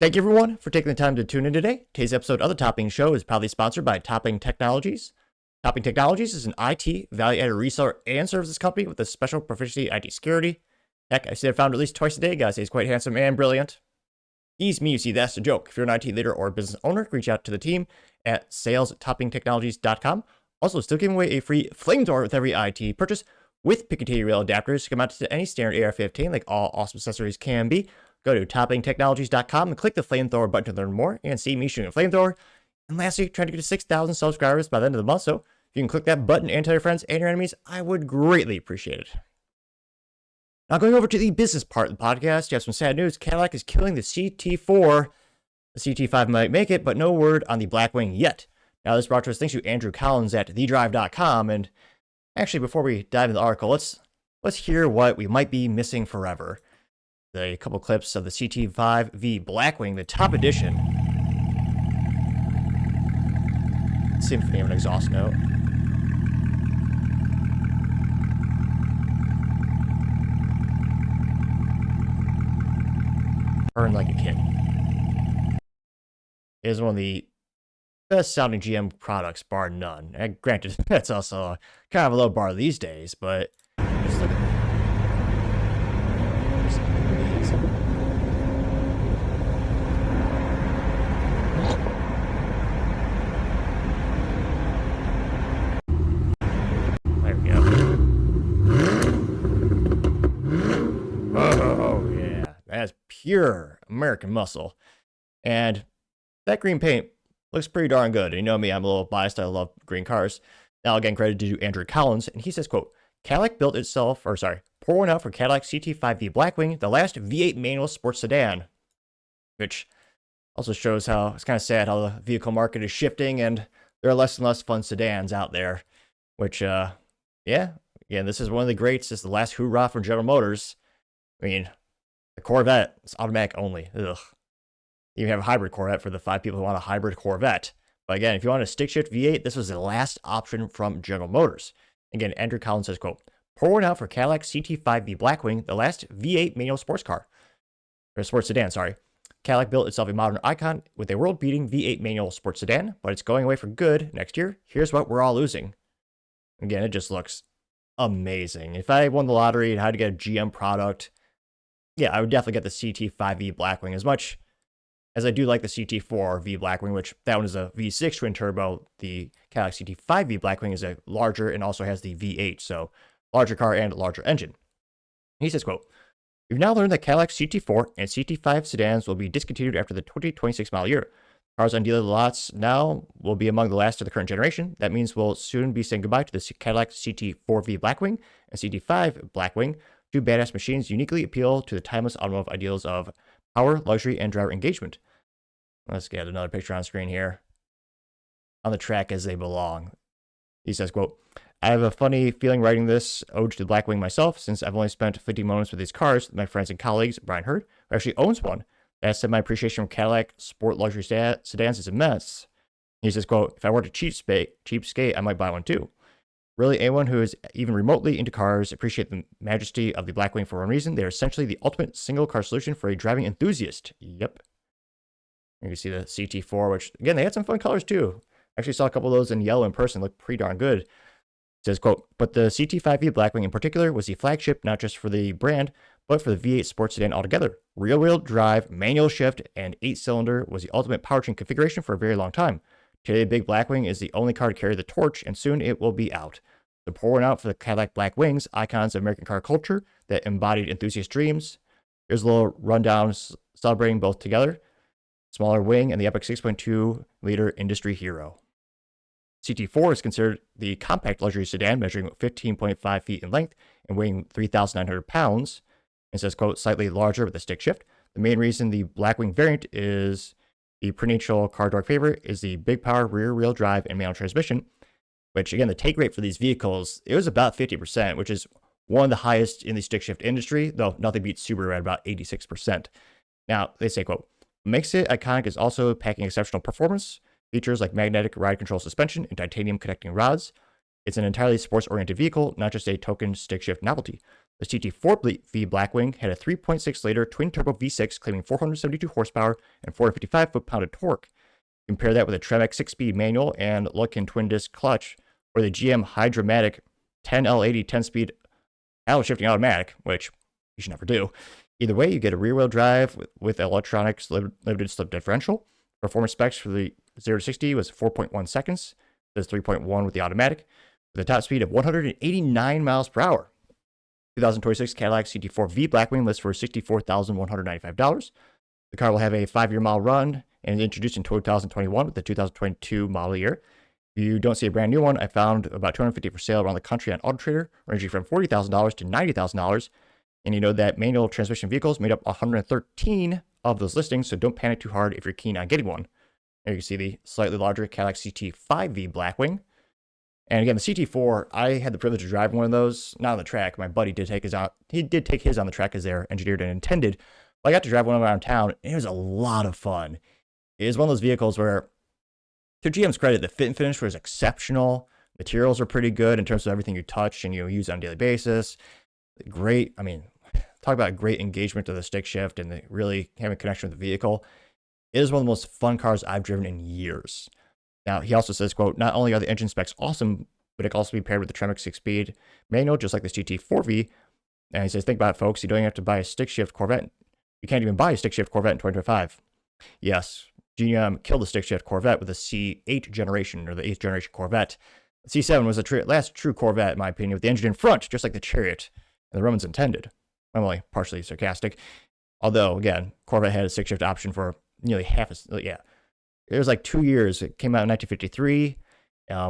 Thank you everyone for taking the time to tune in today. Today's episode of the Topping Show is proudly sponsored by Topping Technologies. Topping Technologies is an IT value-added reseller and services company with a special proficiency in IT security. Heck, I see they're found at least twice a day, guys. He's quite handsome and brilliant. He's me, you see, that's the joke. If you're an IT leader or business owner, reach out to the team at sales@toppingtechnologies.com. Also, still giving away a free flamethrower with every IT purchase with Picatinny rail adapters to come out to any standard AR-15 like all awesome accessories can be. Go to toppingtechnologies.com and click the flamethrower button to learn more and see me shooting a flamethrower. And lastly, trying to get to 6,000 subscribers by the end of the month. So if you can click that button and tell your friends and your enemies, I would greatly appreciate it. Now going over to the business part of the podcast, you have some sad news. Cadillac is killing the CT4. The CT5 might make it, but no word on the blackwing yet. Now this brought to us thanks to Andrew Collins at thedrive.com. And actually, before we dive into the article, let's hear what we might be missing forever. A couple clips of the CT5 v Blackwing, the top edition. Symphony of an exhaust note. Burn like a kid. It is one of the best sounding GM products, bar none. And granted, that's also kind of a low bar these days, but just look at that's pure American muscle. And that green paint looks pretty darn good. And you know me, I'm a little biased. I love green cars. Now, again, credit to Andrew Collins. And he says, quote, Cadillac built itself, pour one out for Cadillac CT5V Blackwing, the last V8 manual sports sedan. Which also shows how it's kind of sad how the vehicle market is shifting and there are less and less fun sedans out there. Which, yeah, again, this is one of the greats. This is the last hoorah from General Motors. I mean, the Corvette is automatic only. Ugh. You have a hybrid Corvette for the 5 people who want a hybrid Corvette. But again, if you want a stick shift V8, this was the last option from General Motors. Again, Andrew Collins says, quote, pour one out for Cadillac CT5V Blackwing, the last V8 manual sports car. Or sports sedan, sorry. Cadillac built itself a modern icon with a world-beating V8 manual sports sedan, but it's going away for good next year. Here's what we're all losing. Again, it just looks amazing. If I won the lottery and had to get a GM product, yeah, I would definitely get the CT5V Blackwing as much as I do like the CT4 V Blackwing, which that one is a V6 twin turbo. The Cadillac CT5V Blackwing is a larger and also has the V8, so larger car and larger engine. He says, quote, we've now learned that Cadillac CT4 and CT5 sedans will be discontinued after the 2026 model year. Cars on dealer lots now will be among the last of the current generation. That means we'll soon be saying goodbye to the Cadillac CT4V Blackwing and CT5 Blackwing. Two badass machines uniquely appeal to the timeless automotive ideals of power, luxury, and driver engagement. Let's get another picture on screen here. On the track as they belong. He says, quote, I have a funny feeling writing this ode to the Blackwing myself, since I've only spent 50 moments with these cars with my friends and colleagues. Brian Hurd, who actually owns one. That said, my appreciation for Cadillac sport luxury sedans is immense. He says, quote, if I were to cheapskate, I might buy one too. Really, anyone who is even remotely into cars appreciate the majesty of the Blackwing for one reason. They are essentially the ultimate single-car solution for a driving enthusiast. Yep. You can see the CT4, which, again, they had some fun colors, too. Actually saw a couple of those in yellow in person. Looked pretty darn good. It says, quote, but the CT5V Blackwing in particular was the flagship not just for the brand, but for the V8 sports sedan altogether. Rear-wheel drive, manual shift, and 8-cylinder was the ultimate powertrain configuration for a very long time. Today, the big Blackwing is the only car to carry the torch, and soon it will be out. So pour one out for the Cadillac Blackwings, icons of American car culture that embodied enthusiast dreams. Here's a little rundown celebrating both together. Smaller wing and the epic 6.2-liter industry hero. CT4 is considered the compact luxury sedan, measuring 15.5 feet in length and weighing 3,900 pounds. It says, quote, slightly larger with a stick shift. The main reason the Blackwing variant is the perennial car dog favorite is the big power rear-wheel drive and manual transmission, which, again, the take rate for these vehicles, it was about 50%, which is one of the highest in the stick shift industry, though nothing beats Subaru at about 86%. Now, they say, quote, what makes it iconic is also packing exceptional performance, features like magnetic ride control suspension and titanium connecting rods. It's an entirely sports-oriented vehicle, not just a token stick shift novelty. The CT4V Blackwing had a 3.6-liter twin-turbo V6 claiming 472 horsepower and 455 foot-pound of torque. Compare that with a Tremec 6-speed manual and Luckin twin-disc clutch, or the GM Hydra-Matic 10L80 10-speed paddle-shifting automatic, which you should never do. Either way, you get a rear-wheel drive with electronics limited slip differential. Performance specs for the 0 to 60 was 4.1 seconds. There's 3.1 with the automatic, with a top speed of 189 miles per hour. 2026 Cadillac CT4V Blackwing lists for $64,195. The car will have a 5-year mile run and is introduced in 2021 with the 2022 model year. If you don't see a brand new one, I found about 250 for sale around the country on AutoTrader, ranging from $40,000 to $90,000. And you know that manual transmission vehicles made up 113 of those listings, so don't panic too hard if you're keen on getting one. There you can see the slightly larger Cadillac CT5V Blackwing. And again, the CT4, I had the privilege of driving one of those, not on the track. My buddy did take his on. He did take his on the track as they're engineered and intended. But I got to drive one of them around town, and it was a lot of fun. It is one of those vehicles where, to GM's credit, the fit and finish was exceptional. Materials are pretty good in terms of everything you touch and you use on a daily basis. Great, talk about great engagement to the stick shift and really having a connection with the vehicle. It is one of the most fun cars I've driven in years. Now, he also says, quote, not only are the engine specs awesome, but it can also be paired with the Tremec 6-speed manual, just like the CT4V. And he says, think about it, folks. You don't even have to buy a stick shift Corvette. You can't even buy a stick shift Corvette in 2025. Yes, GM killed the stick shift Corvette with the C8 generation, or the 8th generation Corvette. The C7 was the last true Corvette, in my opinion, with the engine in front, just like the Chariot and the Romans intended. I'm only partially sarcastic. Although, again, Corvette had a stick shift option for nearly half a... Yeah. It was like 2 years. It came out in 1953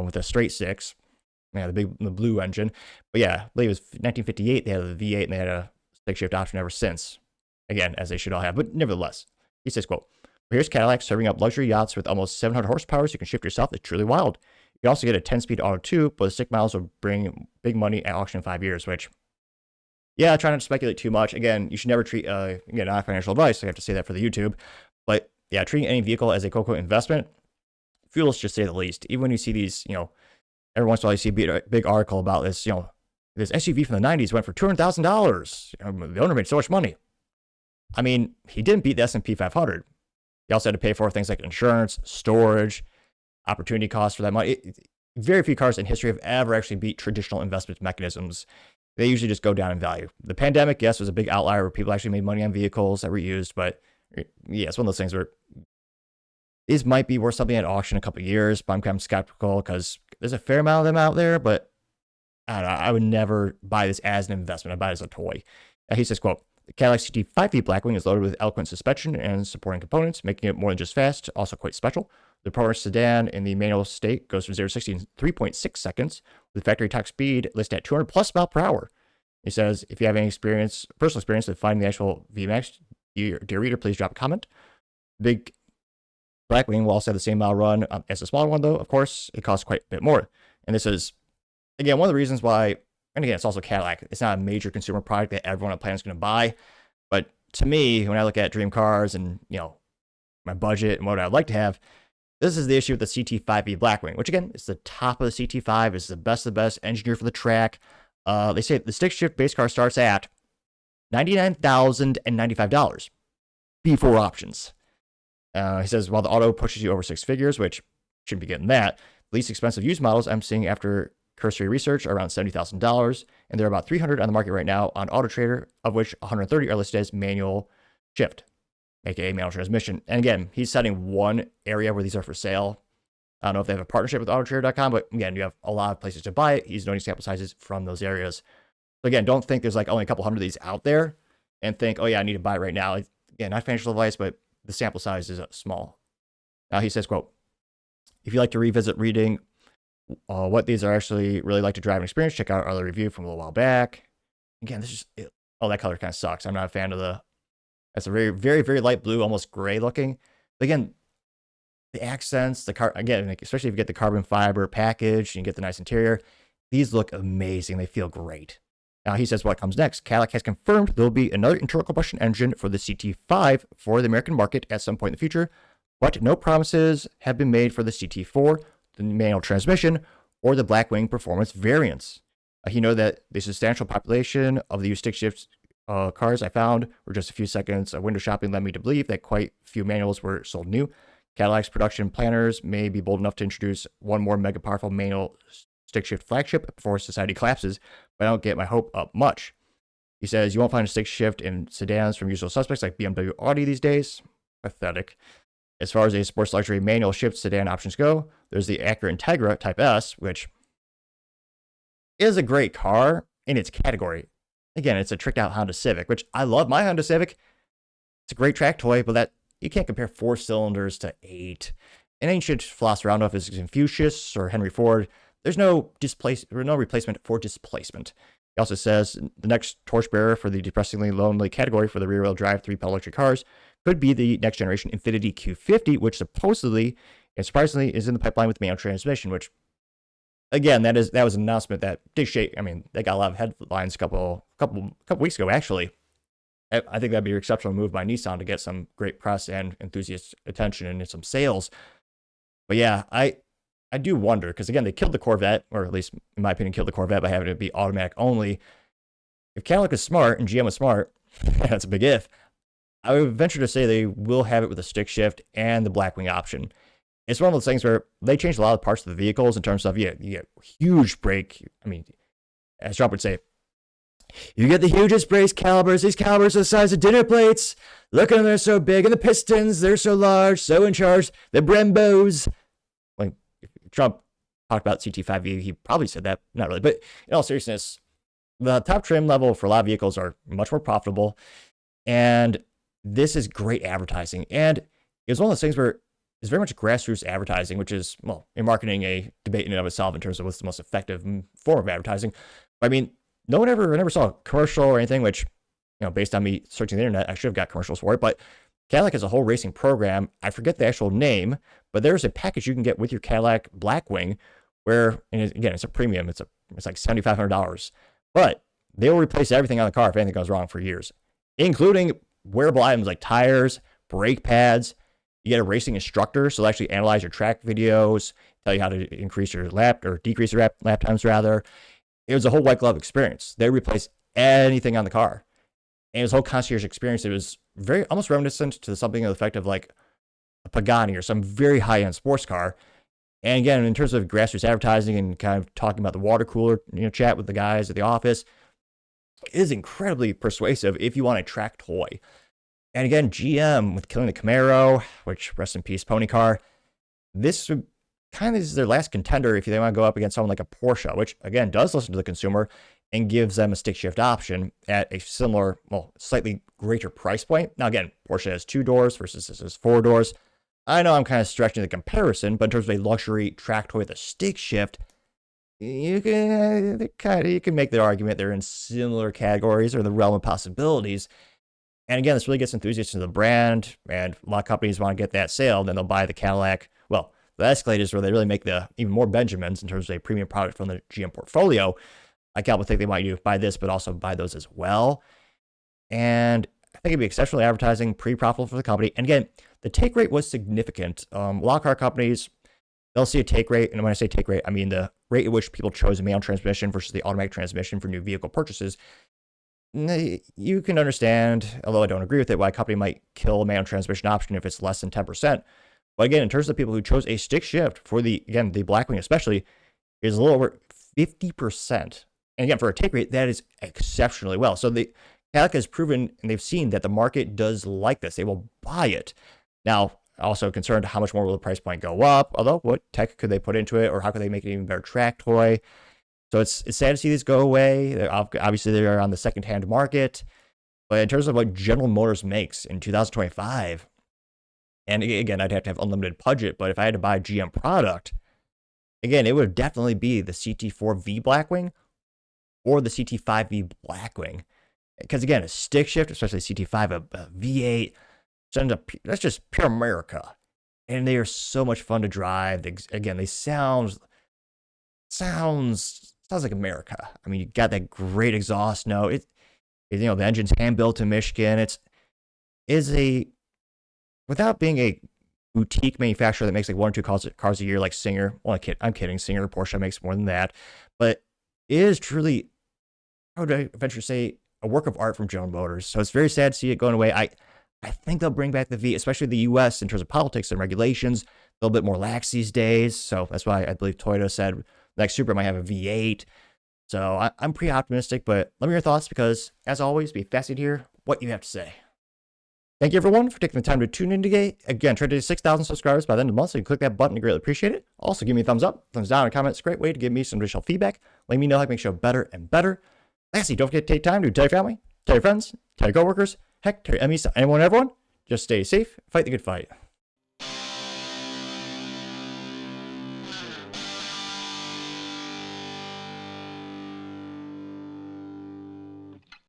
with a straight six. Yeah, the blue engine. But yeah, I believe it was 1958. They had the V8 and they had a stick shift option ever since. Again, as they should all have. But nevertheless, he says, quote, here's Cadillac serving up luxury yachts with almost 700 horsepower so you can shift yourself. It's truly wild. You can also get a 10-speed auto too, but the stick miles will bring big money at auction in 5 years, which, yeah, try not to speculate too much. Again, you should never treat, again, not financial advice. I have to say that for the YouTube. But yeah, treating any vehicle as a quote-unquote investment, foolish to say the least. Even when you see these, every once in a while you see a big article about this, this SUV from the 90s went for $200,000. The owner made so much money. He didn't beat the S&P 500. He also had to pay for things like insurance, storage, opportunity costs for that money. Very few cars in history have ever actually beat traditional investment mechanisms. They usually just go down in value. The pandemic, yes, was a big outlier where people actually made money on vehicles that were used, but yeah, it's one of those things where these might be worth something at auction in a couple of years, but I'm kind of skeptical because there's a fair amount of them out there, but I don't know, I would never buy this as an investment. I'd buy it as a toy. He says, quote, the Cadillac CT5V Blackwing is loaded with eloquent suspension and supporting components, making it more than just fast, also quite special. The performance sedan in the manual state goes from 0 to 60 in 3.6 seconds, with factory top speed listed at 200 plus miles per hour. He says, if you have any personal experience with finding the actual VMAX, dear reader, please drop a comment. Big Blackwing will also have the same mile run as the smaller one, though. Of course, it costs quite a bit more. And this is, again, one of the reasons why, and again, it's also Cadillac. It's not a major consumer product that everyone on the planet is going to buy. But to me, when I look at dream cars and, my budget and what I'd like to have, this is the issue with the CT5V Blackwing, which again, is the top of the CT5. It's the best of the best, engineered for the track. They say the stick shift base car starts at $99,095 before options. He says, while the auto pushes you over six figures, which shouldn't be getting that, the least expensive used models I'm seeing after cursory research are around $70,000, and there are about 300 on the market right now on AutoTrader, of which 130 are listed as manual shift, aka manual transmission. And again, he's citing one area where these are for sale. I don't know if they have a partnership with AutoTrader.com, but again, you have a lot of places to buy it. He's noting sample sizes from those areas. So again, don't think there's like only a couple hundred of these out there and think, oh yeah, I need to buy it right now. Again, not financial advice, but the sample size is small. Now he says, quote, if you like to revisit reading what these are actually really like to drive and experience, check out our other review from a little while back. Again, this is, that color kind of sucks. I'm not a fan of that's a very, very, very light blue, almost gray looking. But again, the accents, again, especially if you get the carbon fiber package and you get the nice interior, these look amazing. They feel great. Now he says what comes next. Cadillac has confirmed there will be another internal combustion engine for the CT5 for the American market at some point in the future, but no promises have been made for the CT4, the manual transmission, or the Blackwing performance variants. He noted that the substantial population of the used stick shift cars I found were just a few seconds of window shopping led me to believe that quite few manuals were sold new. Cadillac's production planners may be bold enough to introduce one more mega powerful manual stick shift flagship before society collapses, but I don't get my hope up much. He says you won't find a stick shift in sedans from usual suspects like BMW, Audi these days. Pathetic. As far as a sports luxury manual shift sedan options go, there's the Acura Integra Type S, which is a great car in its category. Again, it's a tricked out Honda Civic, which I love my Honda Civic. It's a great track toy, but that you can't compare 4 cylinders to 8. And ain't shit floss around off as Confucius or Henry Ford. There's no replacement for displacement. He also says the next torchbearer for the depressingly lonely category for the rear-wheel drive 3-pedal electric cars could be the next generation Infiniti Q50, which supposedly and surprisingly is in the pipeline with manual transmission, which again, that was an announcement that did shake. I mean, they got a lot of headlines a couple weeks ago, actually. I think that'd be an exceptional move by Nissan to get some great press and enthusiast attention and some sales. But yeah, I do wonder, because again, they killed the Corvette, or at least in my opinion, killed the Corvette by having it be automatic only. If Cadillac is smart and GM is smart, that's a big if, I would venture to say they will have it with a stick shift and the blackwing option. It's one of those things where they changed a lot of parts of the vehicles in terms of, you get huge brake. I mean, as Trump would say, you get the hugest brake calibers. These calibers are the size of dinner plates. Look at them, they're so big. And the pistons, they're so large, so in charge. The Brembos. Like, Trump talked about CT5, he probably said that. Not really. But in all seriousness, the top trim level for a lot of vehicles are much more profitable. And this is great advertising. And it's one of those things where it's very much grassroots advertising, which is, well, in marketing, a debate in and of itself in terms of what's the most effective form of advertising. But I mean, I never saw a commercial or anything, which, based on me searching the internet, I should have got commercials for it. But Cadillac has a whole racing program. I forget the actual name, but there's a package you can get with your Cadillac Blackwing where, and again, it's a premium. It's like $7,500. But they will replace everything on the car if anything goes wrong for years, including wearable items like tires, brake pads. You get a racing instructor, so they'll actually analyze your track videos, tell you how to increase your lap or decrease your lap times rather. It was a whole white glove experience. They replaced anything on the car. And it was a whole concierge experience. It was very almost reminiscent to something of the effect of like a Pagani or some very high-end sports car. And again, in terms of grassroots advertising and kind of talking about the water cooler, chat with the guys at the office, it is incredibly persuasive if you want a track toy. And again, GM with killing the Camaro, which rest in peace, pony car. This is their last contender if they want to go up against someone like a Porsche, which again does listen to the consumer and gives them a stick shift option at a similar, well, slightly greater price point. Now again, Porsche has 2 doors versus this is 4 doors. I know I'm kind of stretching the comparison, but in terms of a luxury track toy with a stick shift, you can make the argument they're in similar categories or the realm of possibilities. And again, this really gets enthusiasts into the brand, and a lot of companies want to get that sale, then they'll buy the Cadillac. Well, the Escalade is where they really make the even more Benjamins in terms of a premium product from the GM portfolio. I can't think they might buy this, but also buy those as well. And I think it'd be exceptionally advertising, pretty profitable for the company. And again, the take rate was significant. A lot of car companies, they'll see a take rate. And when I say take rate, I mean the rate at which people chose a manual transmission versus the automatic transmission for new vehicle purchases. You can understand, although I don't agree with it, why a company might kill a manual transmission option if it's less than 10%. But again, in terms of people who chose a stick shift for the Blackwing especially, is a little over 50%. And again, for a take rate, that is exceptionally well. So the Cadillac has proven, and they've seen that the market does like this. They will buy it. Now, also concerned how much more will the price point go up, although what tech could they put into it, or how could they make it an even better track toy? So it's sad to see these go away. Obviously, they're on the secondhand market. But in terms of what General Motors makes in 2025, and again, I'd have to have unlimited budget, but if I had to buy a GM product, again, it would definitely be the CT4V Blackwing or the CT5V Blackwing. Because again, a stick shift, especially CT5, a V8, that's just pure America. And they are so much fun to drive. Again, they sounds like America. I mean, you got that great exhaust note. The engine's hand built in Michigan. Without being a boutique manufacturer that makes like 1 or 2 cars a year, like Singer. Well, I'm kidding. Singer, Porsche makes more than that. But is truly, I would venture to say, a work of art from General Motors. So it's very sad to see it going away. I think they'll bring back the V, especially the US in terms of politics and regulations, a little bit more lax these days. So that's why I believe Toyota said the next Supra might have a V8. So I'm pretty optimistic, but let me know your thoughts because, as always, be fascinated to hear what you have to say. Thank you, everyone, for taking the time to tune in today. Again, try to do 6,000 subscribers by the end of the month, so you can click that button. I greatly appreciate it. Also, give me a thumbs up, thumbs down, and a comment. It's a great way to give me some additional feedback. Let me know how I can make the show better and better. Lastly, don't forget to take time to tell your family, tell your friends, tell your coworkers, heck, tell your enemies, anyone, everyone. Just stay safe, fight the good fight.